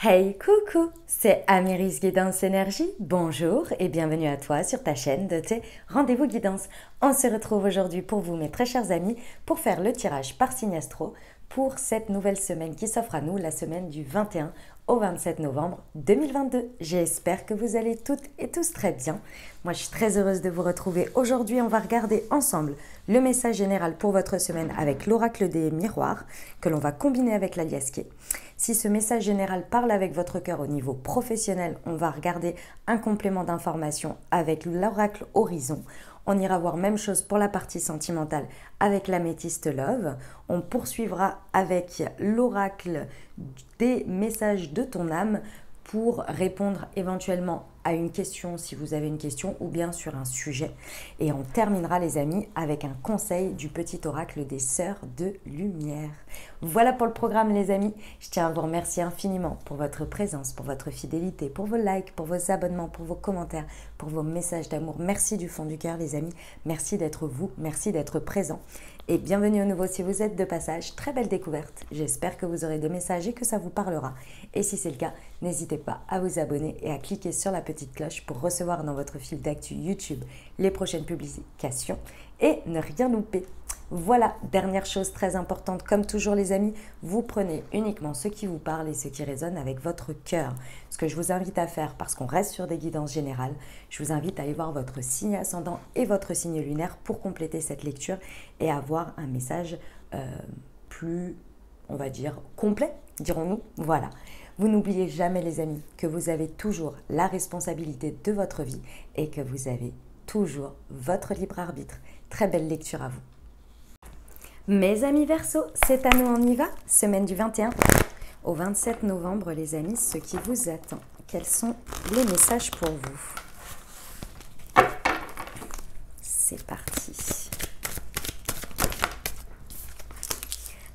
Hey, coucou, c'est Amiris Guidance Énergie. Bonjour et bienvenue à toi sur ta chaîne de tes rendez-vous guidance. On se retrouve aujourd'hui pour vous, mes très chers amis, pour faire le tirage par signe astro pour cette nouvelle semaine qui s'offre à nous, la semaine du 21 au 27 novembre 2022. J'espère que vous allez toutes et tous très bien. Moi, je suis très heureuse de vous retrouver. Aujourd'hui, on va regarder ensemble le message général pour votre semaine avec l'oracle des miroirs que l'on va combiner avec l'aliasqué. Si ce message général parle avec votre cœur au niveau professionnel, on va regarder un complément d'information avec l'oracle horizon. On ira voir même chose pour la partie sentimentale avec l'améthyste love. On poursuivra avec l'oracle des messages de ton âme pour répondre éventuellement à une question si vous avez une question ou bien sur un sujet. Et on terminera les amis avec un conseil du petit oracle des sœurs de lumière. Voilà pour le programme les amis. Je tiens à vous remercier infiniment pour votre présence, pour votre fidélité, pour vos likes, pour vos abonnements, pour vos commentaires, pour vos messages d'amour. Merci du fond du cœur les amis. Merci d'être vous, merci d'être présent. Et bienvenue au nouveau si vous êtes de passage. Très belle découverte. J'espère que vous aurez des messages et que ça vous parlera. Et si c'est le cas, n'hésitez pas à vous abonner et à cliquer sur la petite cloche pour recevoir dans votre fil d'actu YouTube les prochaines publications et ne rien louper. Voilà, dernière chose très importante, comme toujours les amis, vous prenez uniquement ce qui vous parle et ce qui résonne avec votre cœur. Ce que je vous invite à faire, parce qu'on reste sur des guidances générales, je vous invite à aller voir votre signe ascendant et votre signe lunaire pour compléter cette lecture et avoir un message plus, on va dire, complet, dirons-nous. Voilà. Vous n'oubliez jamais les amis que vous avez toujours la responsabilité de votre vie et que vous avez toujours votre libre arbitre. Très belle lecture à vous. Mes amis Verseau, c'est à nous, on y va. Semaine du 21 au 27 novembre, les amis, ce qui vous attend. Quels sont les messages pour vous? C'est parti.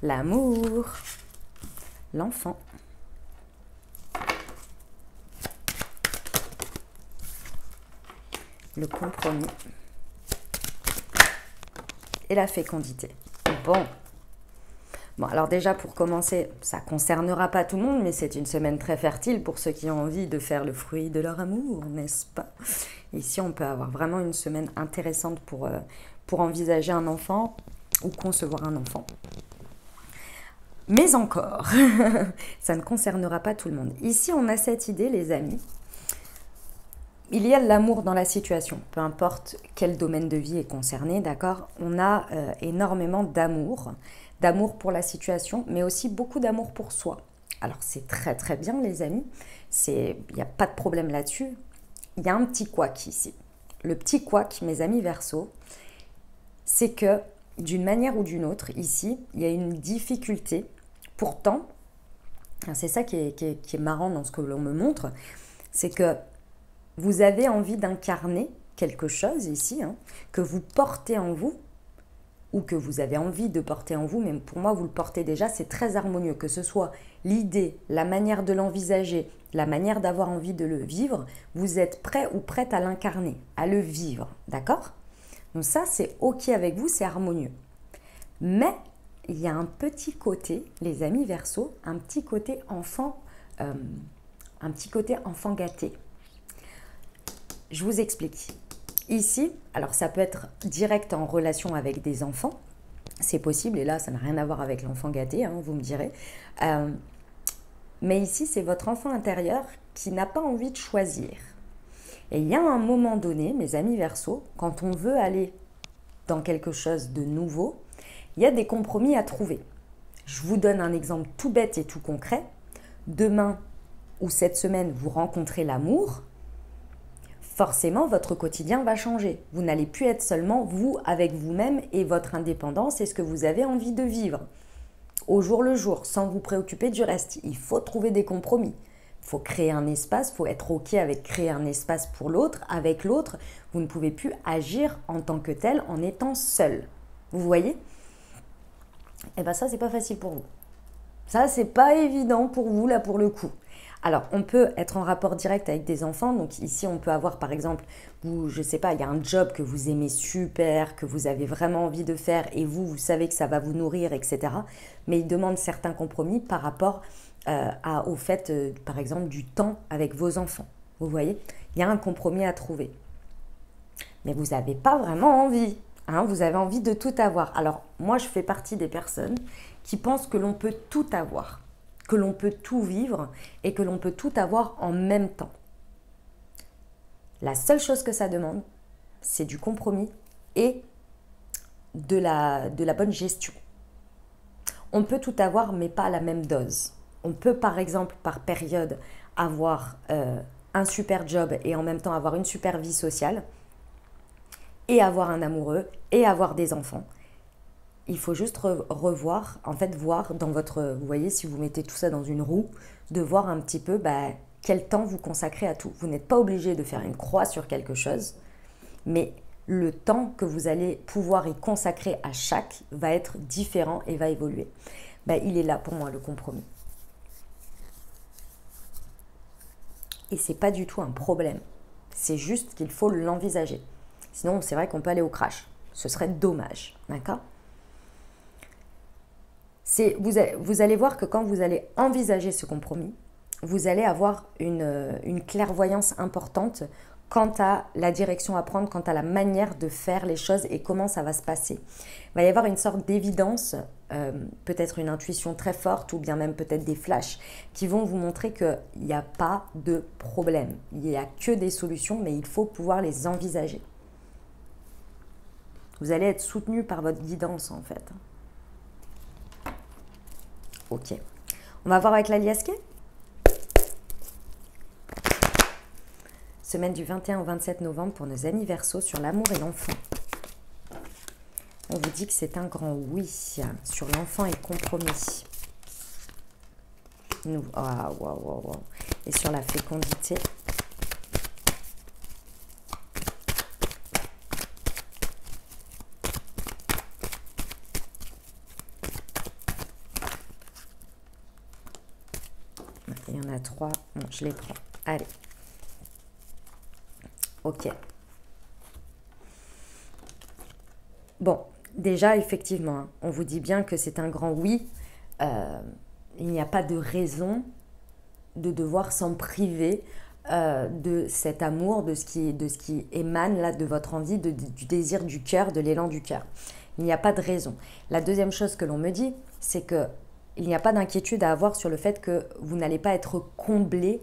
L'amour, l'enfant, le compromis et la fécondité. Bon, alors déjà pour commencer, ça ne concernera pas tout le monde, mais c'est une semaine très fertile pour ceux qui ont envie de faire le fruit de leur amour, n'est-ce pas? Ici, on peut avoir vraiment une semaine intéressante pour envisager un enfant ou concevoir un enfant. Mais encore, ça ne concernera pas tout le monde. Ici, on a cette idée, les amis. Il y a l'amour dans la situation, peu importe quel domaine de vie est concerné, d'accord? On a énormément d'amour pour la situation, mais aussi beaucoup d'amour pour soi. Alors c'est très très bien les amis, il n'y a pas de problème là-dessus. Il y a un petit couac ici. Le petit couac, mes amis Verseau, c'est que d'une manière ou d'une autre, ici, il y a une difficulté. Pourtant, c'est ça qui est marrant dans ce que l'on me montre, c'est que vous avez envie d'incarner quelque chose ici, que vous portez en vous, ou que vous avez envie de porter en vous, mais pour moi, vous le portez déjà, c'est très harmonieux, que ce soit l'idée, la manière de l'envisager, la manière d'avoir envie de le vivre, vous êtes prêt ou prête à l'incarner, à le vivre, d'accord? Donc ça, c'est OK avec vous, c'est harmonieux. Mais il y a un petit côté, les amis Verseau, un petit côté enfant gâté. Je vous explique. Ici, alors ça peut être direct en relation avec des enfants, c'est possible, et là ça n'a rien à voir avec l'enfant gâté, vous me direz. Mais ici, c'est votre enfant intérieur qui n'a pas envie de choisir. Et il y a un moment donné, mes amis Verseau, quand on veut aller dans quelque chose de nouveau, il y a des compromis à trouver. Je vous donne un exemple tout bête et tout concret. Demain ou cette semaine, vous rencontrez l'amour. Forcément, votre quotidien va changer. Vous n'allez plus être seulement vous avec vous-même et votre indépendance et ce que vous avez envie de vivre. Au jour le jour, sans vous préoccuper du reste. Il faut trouver des compromis. Il faut créer un espace, il faut être OK avec créer un espace pour l'autre. Avec l'autre, vous ne pouvez plus agir en tant que tel en étant seul. Vous voyez? Et bien ça, c'est pas facile pour vous. Ça, c'est pas évident pour vous, là, pour le coup. Alors, on peut être en rapport direct avec des enfants. Donc ici, on peut avoir, par exemple, je sais pas, il y a un job que vous aimez super, que vous avez vraiment envie de faire et vous savez que ça va vous nourrir, etc. Mais il demande certains compromis par rapport au fait, par exemple, du temps avec vos enfants. Vous voyez, il y a un compromis à trouver. Mais vous n'avez pas vraiment envie. Hein, vous avez envie de tout avoir. Alors, moi, je fais partie des personnes qui pensent que l'on peut tout avoir, que l'on peut tout vivre et que l'on peut tout avoir en même temps. La seule chose que ça demande, c'est du compromis et de la bonne gestion. On peut tout avoir, mais pas à la même dose. On peut, par exemple, par période, avoir un super job et en même temps avoir une super vie sociale et avoir un amoureux et avoir des enfants. Il faut juste revoir, en fait, voir dans votre... Vous voyez, si vous mettez tout ça dans une roue, de voir un petit peu quel temps vous consacrez à tout. Vous n'êtes pas obligé de faire une croix sur quelque chose, mais le temps que vous allez pouvoir y consacrer à chaque va être différent et va évoluer. Il est là pour moi, le compromis. Et c'est pas du tout un problème. C'est juste qu'il faut l'envisager. Sinon, c'est vrai qu'on peut aller au crash. Ce serait dommage, d'accord ? Vous allez voir que quand vous allez envisager ce compromis, vous allez avoir une clairvoyance importante quant à la direction à prendre, quant à la manière de faire les choses et comment ça va se passer. Il va y avoir une sorte d'évidence, peut-être une intuition très forte ou bien même peut-être des flashs qui vont vous montrer qu'il n'y a pas de problème. Il n'y a que des solutions, mais il faut pouvoir les envisager. Vous allez être soutenu par votre guidance en fait. Ok. On va voir avec la Liasquet. Semaine du 21 au 27 novembre pour nos amis Verseaux sur l'amour et l'enfant. On vous dit que c'est un grand oui sur l'enfant et le compromis. Et sur la fécondité. Il y en a 3. Bon, je les prends. Allez. Ok. Bon, déjà, effectivement, on vous dit bien que c'est un grand oui. Il n'y a pas de raison de devoir s'en priver de cet amour, de ce qui émane là, de votre envie, du désir du cœur, de l'élan du cœur. Il n'y a pas de raison. La deuxième chose que l'on me dit, c'est que il n'y a pas d'inquiétude à avoir sur le fait que vous n'allez pas être comblé,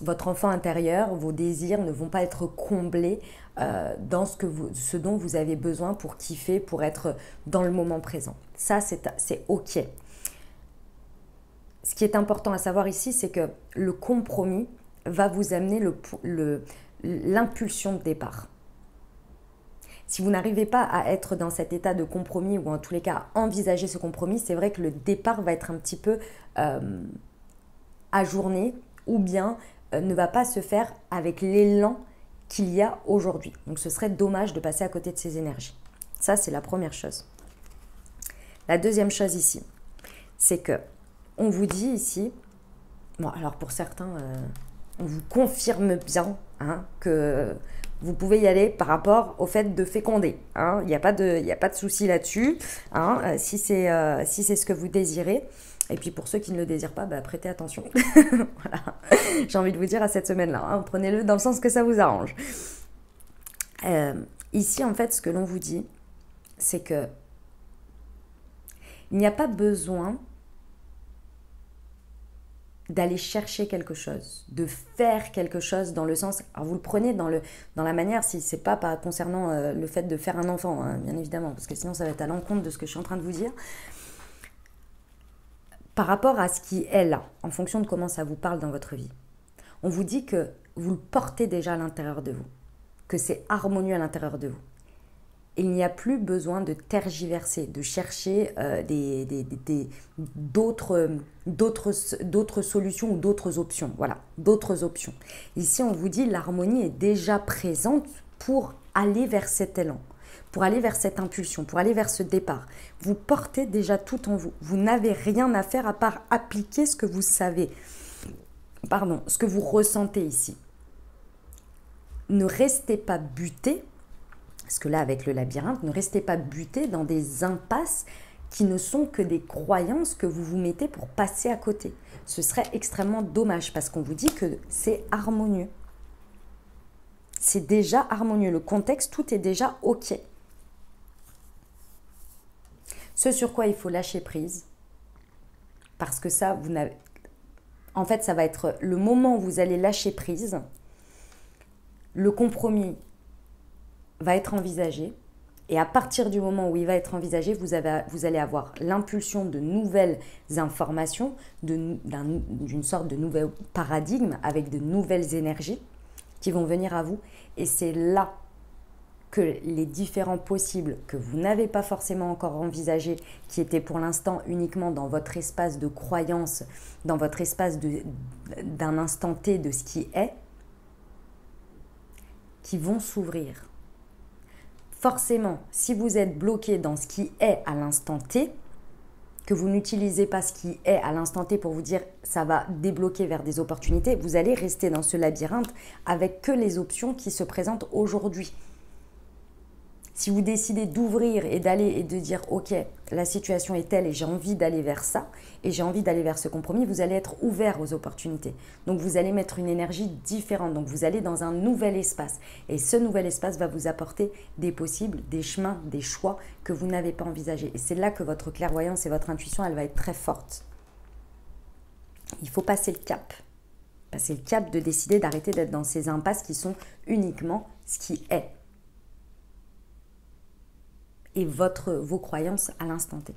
votre enfant intérieur, vos désirs ne vont pas être comblés dans ce dont vous avez besoin pour kiffer, pour être dans le moment présent. Ça, c'est ok. Ce qui est important à savoir ici, c'est que le compromis va vous amener l'impulsion de départ. Si vous n'arrivez pas à être dans cet état de compromis ou en tous les cas à envisager ce compromis, c'est vrai que le départ va être un petit peu ajourné ou bien ne va pas se faire avec l'élan qu'il y a aujourd'hui. Donc ce serait dommage de passer à côté de ces énergies. Ça, c'est la première chose. La deuxième chose ici, c'est que on vous dit ici, bon alors pour certains, on vous confirme bien que vous pouvez y aller par rapport au fait de féconder. Il n'y a pas de souci là-dessus, si c'est ce que vous désirez. Et puis pour ceux qui ne le désirent pas, prêtez attention. Voilà. J'ai envie de vous dire à cette semaine-là, prenez-le dans le sens que ça vous arrange. Ici, en fait, ce que l'on vous dit, c'est que il n'y a pas besoin d'aller chercher quelque chose, de faire quelque chose dans le sens... Alors vous le prenez dans la manière, si c'est pas concernant le fait de faire un enfant, bien évidemment, parce que sinon ça va être à l'encontre de ce que je suis en train de vous dire. Par rapport à ce qui est là, en fonction de comment ça vous parle dans votre vie, on vous dit que vous le portez déjà à l'intérieur de vous, que c'est harmonieux à l'intérieur de vous. Il n'y a plus besoin de tergiverser, de chercher d'autres solutions ou d'autres options. Voilà, d'autres options. Ici, on vous dit l'harmonie est déjà présente pour aller vers cet élan, pour aller vers cette impulsion, pour aller vers ce départ. Vous portez déjà tout en vous. Vous n'avez rien à faire à part appliquer ce que vous savez, ce que vous ressentez ici. Ne restez pas buté. Parce que là, avec le labyrinthe, ne restez pas buté dans des impasses qui ne sont que des croyances que vous vous mettez pour passer à côté. Ce serait extrêmement dommage parce qu'on vous dit que c'est harmonieux. C'est déjà harmonieux. Le contexte, tout est déjà OK. Ce sur quoi il faut lâcher prise, parce que ça, vous n'avez... En fait, ça va être le moment où vous allez lâcher prise. Le compromis va être envisagé. Et à partir du moment où il va être envisagé, vous allez avoir l'impulsion de nouvelles informations, d'une sorte de nouvel paradigme avec de nouvelles énergies qui vont venir à vous. Et c'est là que les différents possibles que vous n'avez pas forcément encore envisagés, qui étaient pour l'instant uniquement dans votre espace de croyance, dans votre espace d'un instant T de ce qui est, qui vont s'ouvrir. Forcément, si vous êtes bloqué dans ce qui est à l'instant T, que vous n'utilisez pas ce qui est à l'instant T pour vous dire ça va débloquer vers des opportunités, vous allez rester dans ce labyrinthe avec que les options qui se présentent aujourd'hui. Si vous décidez d'ouvrir et d'aller et de dire ok, la situation est telle et j'ai envie d'aller vers ça et j'ai envie d'aller vers ce compromis, vous allez être ouvert aux opportunités. Donc vous allez mettre une énergie différente, donc vous allez dans un nouvel espace et ce nouvel espace va vous apporter des possibles, des chemins, des choix que vous n'avez pas envisagés. Et c'est là que votre clairvoyance et votre intuition, elle va être très forte. Il faut passer le cap. Passer le cap de décider d'arrêter d'être dans ces impasses qui sont uniquement ce qui est. Et vos croyances à l'instant T.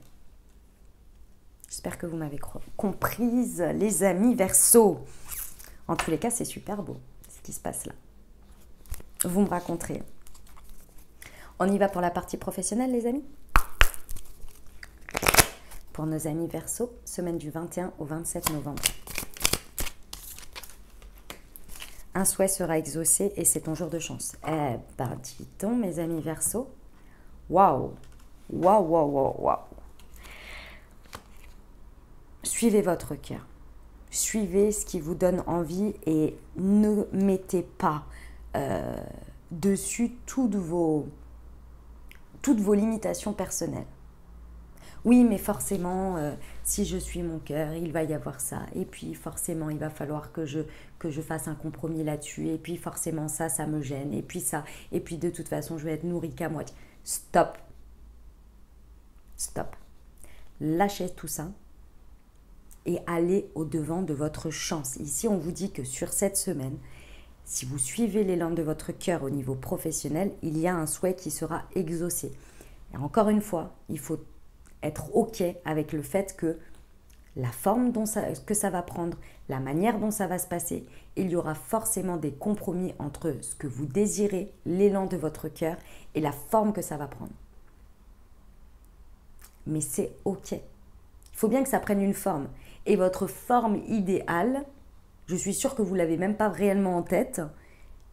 J'espère que vous m'avez comprise, les amis Verseau. En tous les cas, c'est super beau ce qui se passe là. Vous me raconterez. On y va pour la partie professionnelle, les amis? Pour nos amis Verseau, semaine du 21 au 27 novembre. Un souhait sera exaucé et c'est ton jour de chance. Eh ben, dis donc, mes amis Verseau. Waouh, waouh, waouh, waouh, waouh. Suivez votre cœur. Suivez ce qui vous donne envie et ne mettez pas dessus toutes vos limitations personnelles. Oui, mais forcément, si je suis mon cœur, il va y avoir ça. Et puis forcément, il va falloir que je fasse un compromis là-dessus. Et puis forcément, ça me gêne. Et puis ça. Et puis de toute façon, je vais être nourrie qu'à moitié. Stop. Stop. Lâchez tout ça et allez au-devant de votre chance. Ici, on vous dit que sur cette semaine, si vous suivez l'élan de votre cœur au niveau professionnel, il y a un souhait qui sera exaucé. Et encore une fois, il faut être OK avec le fait que la forme que ça va prendre, la manière dont ça va se passer, il y aura forcément des compromis entre ce que vous désirez, l'élan de votre cœur et la forme que ça va prendre. Mais c'est OK. Il faut bien que ça prenne une forme. Et votre forme idéale, je suis sûre que vous ne l'avez même pas réellement en tête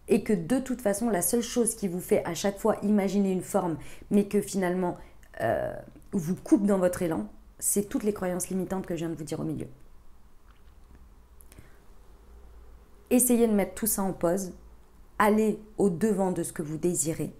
et que de toute façon, la seule chose qui vous fait à chaque fois imaginer une forme, mais que finalement vous coupe dans votre élan, c'est toutes les croyances limitantes que je viens de vous dire au milieu. Essayez de mettre tout ça en pause. Allez au-devant de ce que vous désirez.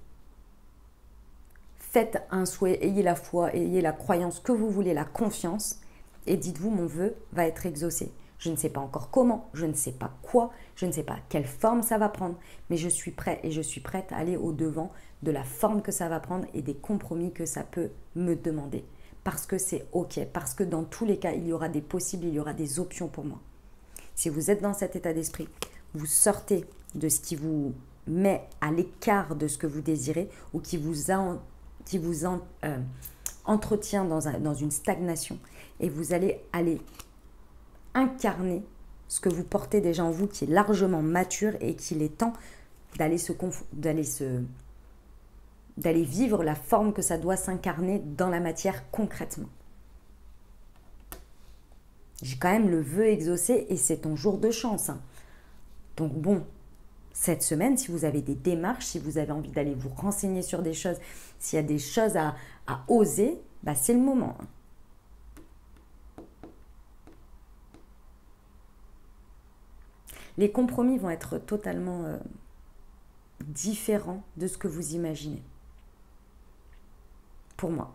Faites un souhait, ayez la foi, ayez la croyance que vous voulez, la confiance. Et dites-vous, mon vœu va être exaucé. Je ne sais pas encore comment, je ne sais pas quoi, je ne sais pas quelle forme ça va prendre, mais je suis prêt et je suis prête à aller au-devant de la forme que ça va prendre et des compromis que ça peut me demander. Parce que c'est OK, parce que dans tous les cas, il y aura des possibles, il y aura des options pour moi. Si vous êtes dans cet état d'esprit, vous sortez de ce qui vous met à l'écart de ce que vous désirez ou qui vous entretient dans une stagnation et vous allez aller incarner ce que vous portez déjà en vous qui est largement mature et qu'il est temps d'aller vivre la forme que ça doit s'incarner dans la matière concrètement. J'ai quand même le vœu exaucé et c'est ton jour de chance. Donc bon, cette semaine, si vous avez des démarches, si vous avez envie d'aller vous renseigner sur des choses, s'il y a des choses à oser, bah c'est le moment. Les compromis vont être totalement différents de ce que vous imaginez. Pour moi.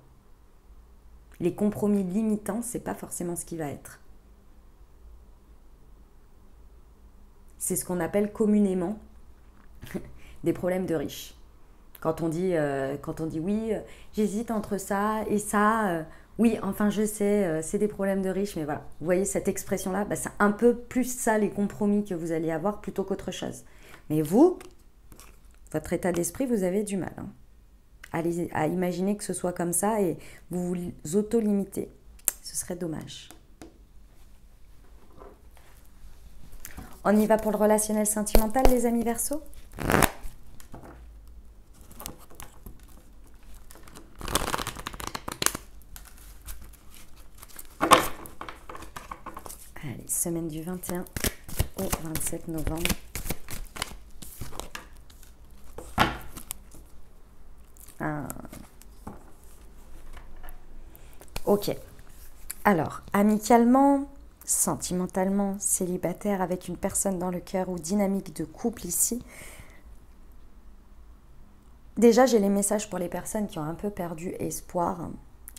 Les compromis limitants, c'est pas forcément ce qui va être. C'est ce qu'on appelle communément des problèmes de riches. Quand on dit oui, j'hésite entre ça et ça, oui, enfin je sais, c'est des problèmes de riches, mais voilà. Vous voyez cette expression-là, bah, c'est un peu plus ça les compromis que vous allez avoir plutôt qu'autre chose. Mais vous, votre état d'esprit, vous avez du mal à imaginer que ce soit comme ça et vous vous auto-limitez. Ce serait dommage. On y va pour le relationnel sentimental, les amis Verseaux ? Allez, semaine du 21 au 27 novembre. Ok. Alors, amicalement, sentimentalement, célibataire, avec une personne dans le cœur ou dynamique de couple ici. Déjà, j'ai les messages pour les personnes qui ont un peu perdu espoir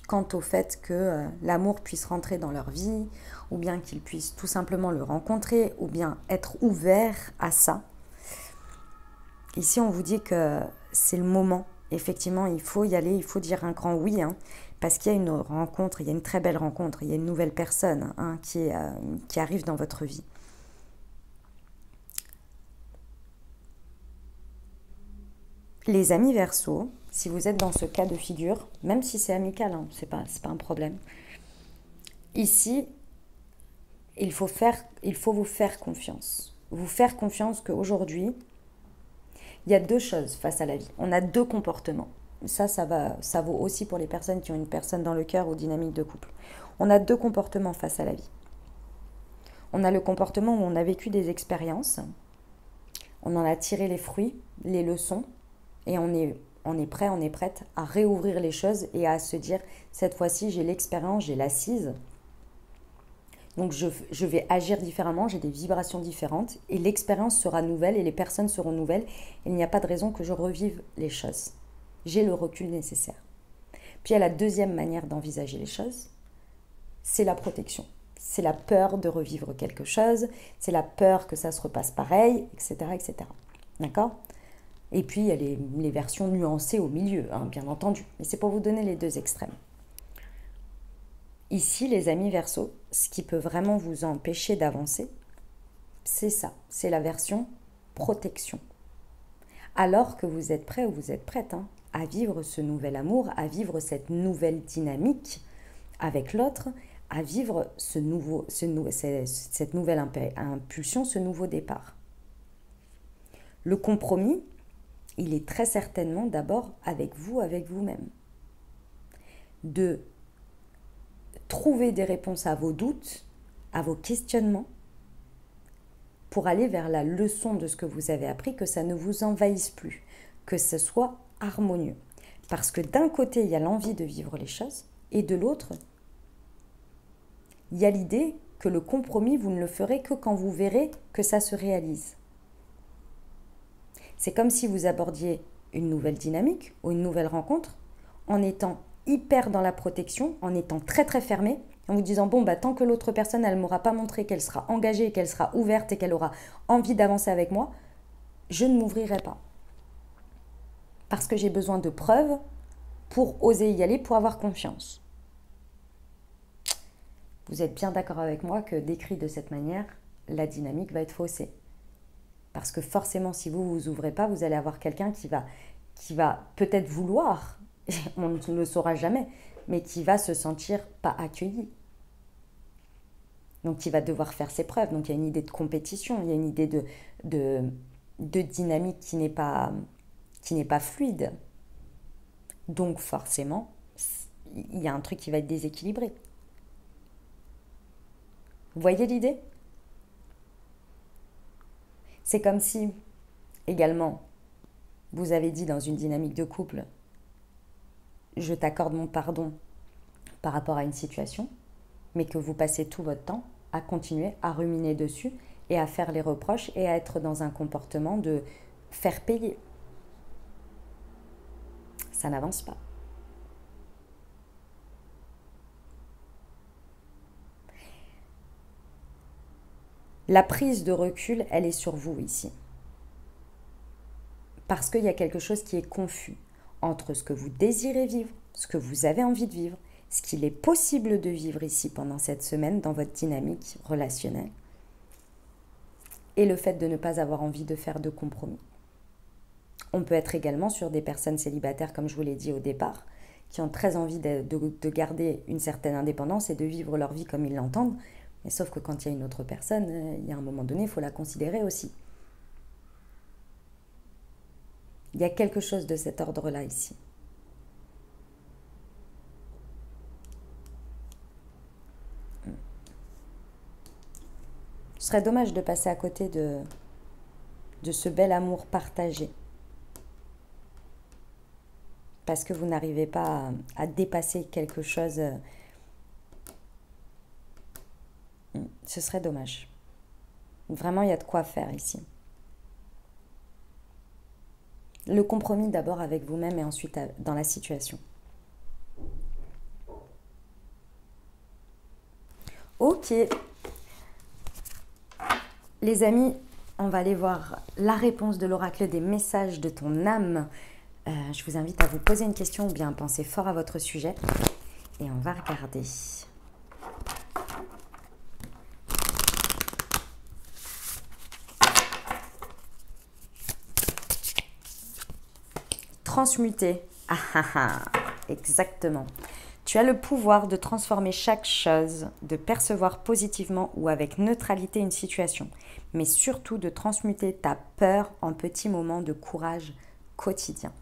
quant au fait que l'amour puisse rentrer dans leur vie, ou bien qu'ils puissent tout simplement le rencontrer, ou bien être ouverts à ça. Ici, on vous dit que c'est le moment. Effectivement, il faut y aller, il faut dire un grand oui, parce qu'il y a une rencontre, il y a une très belle rencontre, il y a une nouvelle personne qui arrive dans votre vie. Les amis Verseaux, si vous êtes dans ce cas de figure, même si c'est amical, c'est pas un problème. Ici, il faut vous faire confiance. Vous faire confiance qu'aujourd'hui, il y a deux choses face à la vie. On a deux comportements. Ça vaut aussi pour les personnes qui ont une personne dans le cœur ou dynamique de couple. On a deux comportements face à la vie. On a le comportement où on a vécu des expériences, on en a tiré les fruits, les leçons, et on est prêt, on est prête à réouvrir les choses et à se dire, cette fois-ci, j'ai l'expérience, j'ai l'assise. Donc je vais agir différemment, j'ai des vibrations différentes et l'expérience sera nouvelle et les personnes seront nouvelles. Et il n'y a pas de raison que je revive les choses. J'ai le recul nécessaire. Puis il y a la deuxième manière d'envisager les choses, c'est la protection. C'est la peur de revivre quelque chose, c'est la peur que ça se repasse pareil, etc. etc. D'accord ? Et puis il y a les versions nuancées au milieu, bien entendu. Mais c'est pour vous donner les deux extrêmes. Ici, les amis Verseaux, ce qui peut vraiment vous empêcher d'avancer, c'est ça, c'est la version protection. Alors que vous êtes prêt ou vous êtes prête à vivre ce nouvel amour, à vivre cette nouvelle dynamique avec l'autre, à vivre cette nouvelle impulsion, ce nouveau départ. Le compromis, il est très certainement d'abord avec vous, avec vous-même. De trouver des réponses à vos doutes, à vos questionnements, pour aller vers la leçon de ce que vous avez appris, que ça ne vous envahisse plus, que ce soit harmonieux. Parce que d'un côté, il y a l'envie de vivre les choses, et de l'autre, il y a l'idée que le compromis, vous ne le ferez que quand vous verrez que ça se réalise. C'est comme si vous abordiez une nouvelle dynamique ou une nouvelle rencontre en étant hyper dans la protection, en étant très très fermé, en vous disant tant que l'autre personne elle m'aura pas montré qu'elle sera engagée, qu'elle sera ouverte et qu'elle aura envie d'avancer avec moi, je ne m'ouvrirai pas. Parce que j'ai besoin de preuves pour oser y aller, pour avoir confiance. Vous êtes bien d'accord avec moi que décrit de cette manière, la dynamique va être faussée. Parce que forcément, si vous ne vous ouvrez pas, vous allez avoir quelqu'un qui va peut-être vouloir, on ne le saura jamais, mais qui va se sentir pas accueilli. Donc il va devoir faire ses preuves. Donc il y a une idée de compétition, il y a une idée de dynamique qui n'est pas fluide. Donc forcément, il y a un truc qui va être déséquilibré. Vous voyez l'idée ? C'est comme si, également, vous avez dit dans une dynamique de couple, je t'accorde mon pardon par rapport à une situation, mais que vous passez tout votre temps à continuer à ruminer dessus et à faire les reproches et à être dans un comportement de faire payer. Ça n'avance pas. La prise de recul, elle est sur vous ici. Parce qu'il y a quelque chose qui est confus entre ce que vous désirez vivre, ce que vous avez envie de vivre, ce qu'il est possible de vivre ici pendant cette semaine dans votre dynamique relationnelle et le fait de ne pas avoir envie de faire de compromis. On peut être également sur des personnes célibataires, comme je vous l'ai dit au départ, qui ont très envie de garder une certaine indépendance et de vivre leur vie comme ils l'entendent. Mais sauf que quand il y a une autre personne, il y a un moment donné, il faut la considérer aussi. Il y a quelque chose de cet ordre-là ici. Ce serait dommage de passer à côté de ce bel amour partagé. Parce que vous n'arrivez pas à dépasser quelque chose. Ce serait dommage. Vraiment, il y a de quoi faire ici. Le compromis d'abord avec vous-même et ensuite dans la situation. Ok. Les amis, on va aller voir la réponse de l'oracle des messages de ton âme. Je vous invite à vous poser une question ou bien à penser fort à votre sujet. Et on va regarder. Transmuter. Ah ah ah, exactement. Tu as le pouvoir de transformer chaque chose, de percevoir positivement ou avec neutralité une situation, mais surtout de transmuter ta peur en petits moments de courage quotidien.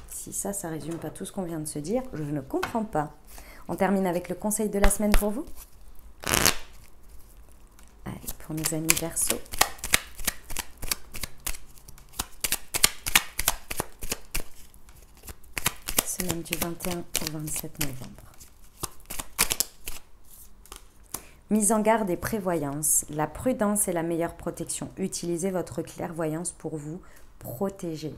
Si ça résume pas tout ce qu'on vient de se dire, je ne comprends pas. On termine avec le conseil de la semaine pour vous. Allez, pour nos amis Verseau. Semaine du 21 au 27 novembre. Mise en garde et prévoyance. La prudence est la meilleure protection. Utilisez votre clairvoyance pour vous protéger.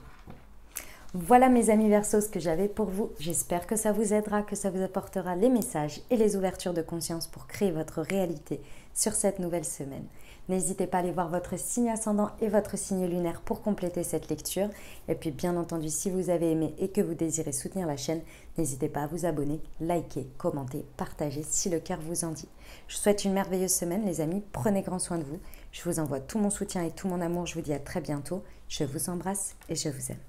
Voilà mes amis Verseau ce que j'avais pour vous. J'espère que ça vous aidera, que ça vous apportera les messages et les ouvertures de conscience pour créer votre réalité sur cette nouvelle semaine. N'hésitez pas à aller voir votre signe ascendant et votre signe lunaire pour compléter cette lecture. Et puis bien entendu, si vous avez aimé et que vous désirez soutenir la chaîne, n'hésitez pas à vous abonner, liker, commenter, partager si le cœur vous en dit. Je vous souhaite une merveilleuse semaine les amis, prenez grand soin de vous. Je vous envoie tout mon soutien et tout mon amour, je vous dis à très bientôt. Je vous embrasse et je vous aime.